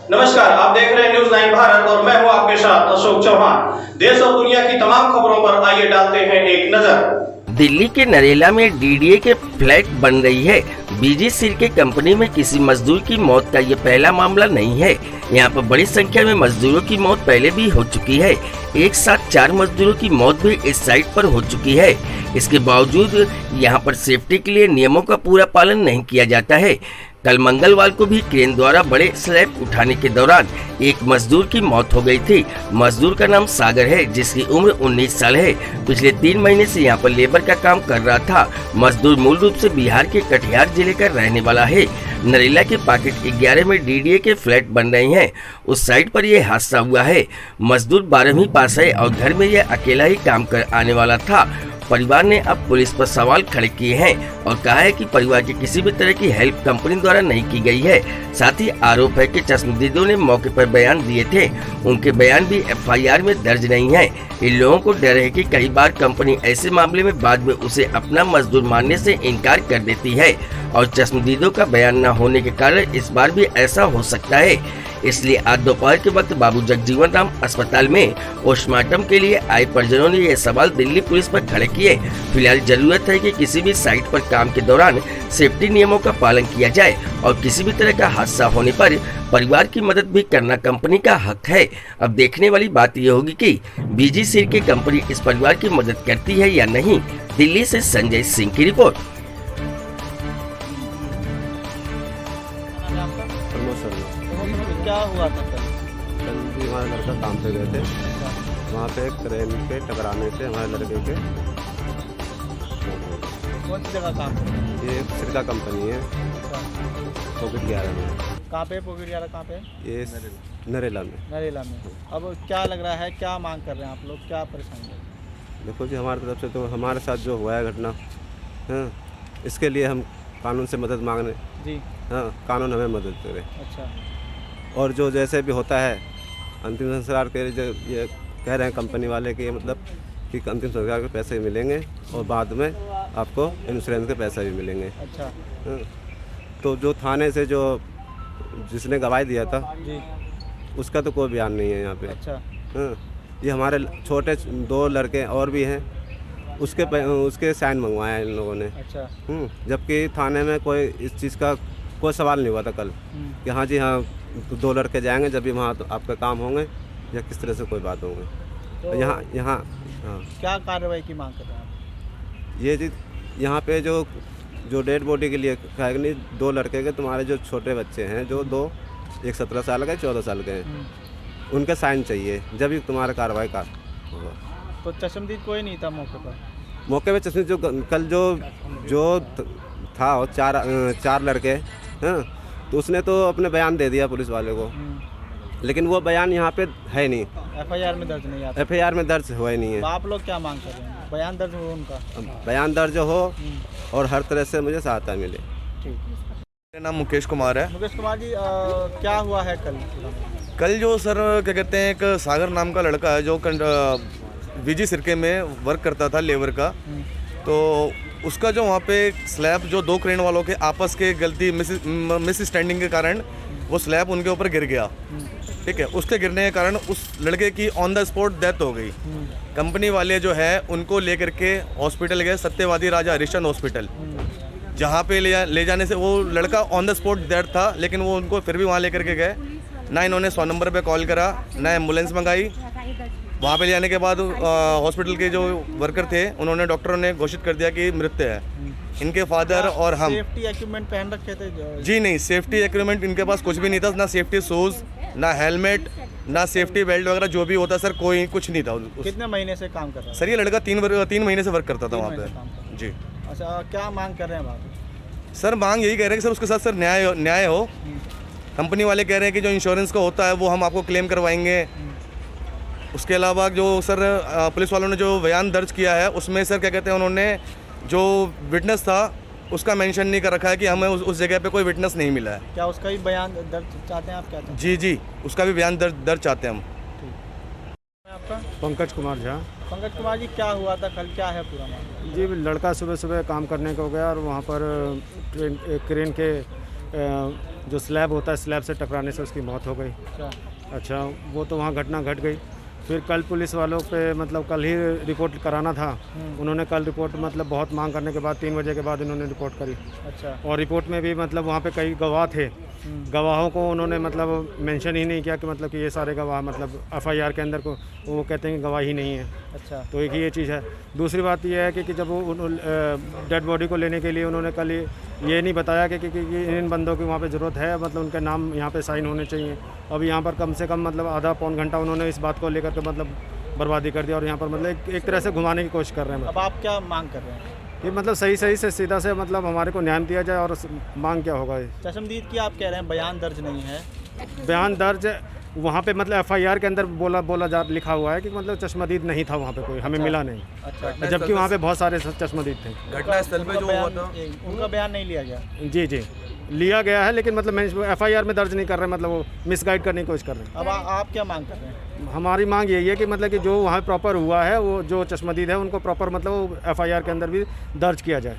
नमस्कार, आप देख रहे हैं न्यूज़ 9 भारत और मैं हूं आपके साथ अशोक चौहान। देश और दुनिया की तमाम खबरों पर आइए डालते हैं एक नजर। दिल्ली के नरेला में डीडीए के फ्लैट बन रही है। बीजी सिरके कंपनी में किसी मजदूर की मौत का ये पहला मामला नहीं है। यहाँ पर बड़ी संख्या में मजदूरों की मौत पहले भी हो चुकी है। एक साथ 4 मजदूरों की मौत भी इस साइट पर हो चुकी है। इसके बावजूद यहाँ पर सेफ्टी के लिए नियमों का पूरा पालन नहीं किया जाता है। कल मंगलवार को भी क्रेन द्वारा बड़े स्लैब उठाने के दौरान एक मजदूर की मौत हो गई थी। मजदूर का नाम सागर है, जिसकी उम्र 19 साल है। पिछले 3 महीने से यहाँ पर लेबर का काम कर रहा था। मजदूर मूल रूप से बिहार के कटिहार जिले का रहने वाला है। नरेला के पॉकेट 11 में डीडीए के फ्लैट बन रहे हैं। उस साइट पर यह हादसा हुआ है। मजदूर 12वीं पास है और घर में यह अकेला ही काम कर आने वाला था। परिवार ने अब पुलिस पर सवाल खड़े किए हैं और कहा है कि परिवार की किसी भी तरह की हेल्प कंपनी द्वारा नहीं की गई है। साथ ही आरोप है कि चश्मदीदों ने मौके पर बयान दिए थे। उनके बयान भी एफआईआर में दर्ज नहीं है। इन लोगों को डर है कि कई बार कंपनी ऐसे मामले में बाद में उसे अपना मजदूर मानने से इनकार कर देती है और चश्मदीदों का बयान न होने के कारण इस बार भी ऐसा हो सकता है। इसलिए आज दोपहर के वक्त बाबू जगजीवन राम अस्पताल में पोस्टमार्टम के लिए आए परिजनों ने यह सवाल दिल्ली पुलिस पर खड़े किए। फिलहाल जरूरत है कि किसी भी साइट पर काम के दौरान सेफ्टी नियमों का पालन किया जाए और किसी भी तरह का हादसा होने पर परिवार की मदद भी करना कंपनी का हक है। अब देखने वाली बात यह होगी कि बीजी सिरके कंपनी इस परिवार की मदद करती है या नहीं। दिल्ली से संजय सिंह की रिपोर्ट। क्या हुआ था कल? कल भी हमारे लड़का काम पे गए थे। वहाँ पे क्रेन के टकराने से हमारे लड़के के कौन सी जगह काम कर रहे हैं? ये सिरका कंपनी है पॉकेट 11 में। कहाँ पे पॉकेट 11 कहाँ पे? ये नरेला में। नरेला में। अब क्या लग रहा है, क्या मांग कर रहे हैं आप लोग, क्या परेशानी है? देखो जी, हमारी तरफ से तो हमारे साथ जो हुआ है घटना, हाँ, इसके लिए हम कानून से मदद मांगने, जी हाँ, कानून हमें मदद करे। अच्छा, और जो जैसे भी होता है अंतिम संस्कार के जो ये कह रहे हैं कंपनी वाले कि मतलब कि अंतिम संस्कार के पैसे मिलेंगे और बाद में आपको इंश्योरेंस के पैसे भी मिलेंगे। अच्छा हाँ, तो जो थाने से जो जिसने गवाही दिया था जी, उसका तो कोई बयान नहीं है यहाँ पे। अच्छा हाँ, ये हमारे छोटे 2 लड़के और भी हैं, उसके साइन मंगवाए हैं इन लोगों ने। अच्छा। जबकि थाने में कोई इस चीज़ का कोई सवाल नहीं हुआ था कल कि हाँ जी हाँ 2 लड़के जाएंगे जब भी वहाँ तो आपका काम होंगे या किस तरह से कोई बात होंगे। तो यहाँ हाँ, क्या कार्रवाई की मांग कर रहे हैं आप? ये जी यहाँ पे जो डेड बॉडी के लिए कहा नहीं, 2 लड़के के तुम्हारे जो छोटे बच्चे हैं जो 2, एक 17 साल का है, 14 साल के हैं, उनका साइन चाहिए जब भी तुम्हारा कार्रवाई का होगा। तो चश्मदीद कोई नहीं था मौके पर? मौके पे चश्मे जो कल जो था वो 4 लड़के, हाँ, तो उसने तो अपने बयान दे दिया पुलिस वाले को, लेकिन वो बयान यहाँ पे है नहीं। एफआईआर में दर्ज नहीं आता? एफआईआर में दर्ज हुआ ही नहीं है। तो आप लोग क्या मांग कर रहे हैं? बयान दर्ज हो उनका? बयान दर्ज हो और हर तरह से मुझे सहायता मिले। ठीक। मेरा नाम मुकेश कुमार है। मुकेश कुमार जी, क्या हुआ है कल? कल जो सर क्या कहते हैं, एक सागर नाम का लड़का है जो बीजी सिरके में वर्क करता था लेबर का, तो उसका जो वहाँ पे स्लैब जो 2 क्रेन वालों के आपस के गलती मिस स्टैंडिंग के कारण वो स्लैब उनके ऊपर गिर गया। ठीक है, उसके गिरने के कारण उस लड़के की ऑन द स्पॉट डेथ हो गई। कंपनी वाले जो है उनको लेकर के हॉस्पिटल गए, सत्यवादी राजा हरिश्चंद्र हॉस्पिटल, जहाँ पे ले जाने से वो लड़का ऑन द स्पॉट डेथ था, लेकिन वो उनको फिर भी वहाँ लेकर के गए ना। इन्होंने 100 नंबर पे कॉल करा, ना एम्बुलेंस मंगाई। वहाँ पे ले जाने के बाद हॉस्पिटल के जो वर्कर थे उन्होंने, डॉक्टरों ने घोषित कर दिया कि मृत्यु है। इनके फादर और हम सेफ्टी इक्विपमेंट पहन रखे थे? जी नहीं, सेफ्टी इक्विपमेंट इनके पास कुछ भी नहीं था, ना सेफ्टी शूज़, ना हेलमेट, ना सेफ्टी बेल्ट वगैरह जो भी होता सर, कोई कुछ नहीं था। कितने महीने से काम कर रहा है सर ये लड़का 3 महीने से वर्क करता था वहाँ पे। जी। अच्छा, क्या मांग कर रहे हैं आप? सर मांग यही कह रहे हैं कि सर उसके साथ सर न्याय हो। कंपनी वाले कह रहे हैं कि जो इंश्योरेंस का होता है वो हम आपको क्लेम करवाएंगे। उसके अलावा जो सर पुलिस वालों ने जो बयान दर्ज किया है उसमें सर क्या कहते हैं, उन्होंने जो विटनेस था उसका मेंशन नहीं कर रखा है कि हमें उस जगह पे कोई विटनेस नहीं मिला है। क्या उसका भी बयान दर्ज चाहते हैं आप? क्या चाहते हैं? जी, उसका भी बयान दर्ज चाहते हैं हम। आपका? पंकज कुमार झा। पंकज कुमार जी, क्या हुआ था कल, क्या है पूरा मामला? जी, लड़का सुबह काम करने को गया और वहाँ पर क्रेन के जो स्लैब होता है स्लैब से टकराने से उसकी मौत हो गई। अच्छा, वो तो वहाँ घटना घट गई। फिर कल पुलिस वालों पे मतलब कल ही रिपोर्ट कराना था, उन्होंने कल रिपोर्ट मतलब बहुत मांग करने के बाद 3 बजे के बाद इन्होंने रिपोर्ट करी। अच्छा। और रिपोर्ट में भी मतलब वहाँ पे कई गवाह थे, गवाहों को उन्होंने मतलब मेंशन ही नहीं किया कि मतलब कि ये सारे गवाह मतलब एफआईआर के अंदर को वो कहते हैं कि गवाह ही नहीं है। अच्छा। तो एक ये चीज़ है। दूसरी बात ये है कि जब वो डेड बॉडी को लेने के लिए उन्होंने कल ये नहीं बताया कि इन बंदों की वहाँ पे ज़रूरत है, मतलब उनके नाम यहाँ पे साइन होने चाहिए। अब यहाँ पर कम से कम मतलब आधा पौन घंटा उन्होंने इस बात को लेकर के मतलब बर्बादी कर दिया और यहाँ पर मतलब एक तरह से घुमाने की कोशिश कर रहे हैं। अब आप क्या मांग कर रहे हैं? ये मतलब सही से सीधा से मतलब हमारे को न्याय दिया जाए। और मांग क्या होगा? चश्मदीद की आप कह रहे हैं बयान दर्ज नहीं है। बयान दर्ज वहाँ पे मतलब एफआईआर के अंदर लिखा हुआ है कि मतलब चश्मदीद नहीं था वहाँ पे, कोई हमें मिला नहीं। अच्छा। जबकि वहाँ पे बहुत सारे चश्मदीद थे। घटनास्थल पे जो हुआ था उनका बयान नहीं लिया गया। जी लिया गया है, लेकिन मतलब एफआईआर में दर्ज नहीं कर रहे, मतलब वो मिसगाइड करने की कोशिश कर रहे हैं। अब आप क्या मांग कर रहे हैं? हमारी मांग यही है कि मतलब कि जो वहाँ प्रॉपर हुआ है वो जो चश्मदीद है उनको प्रॉपर मतलब एफआईआर के अंदर भी दर्ज किया जाए।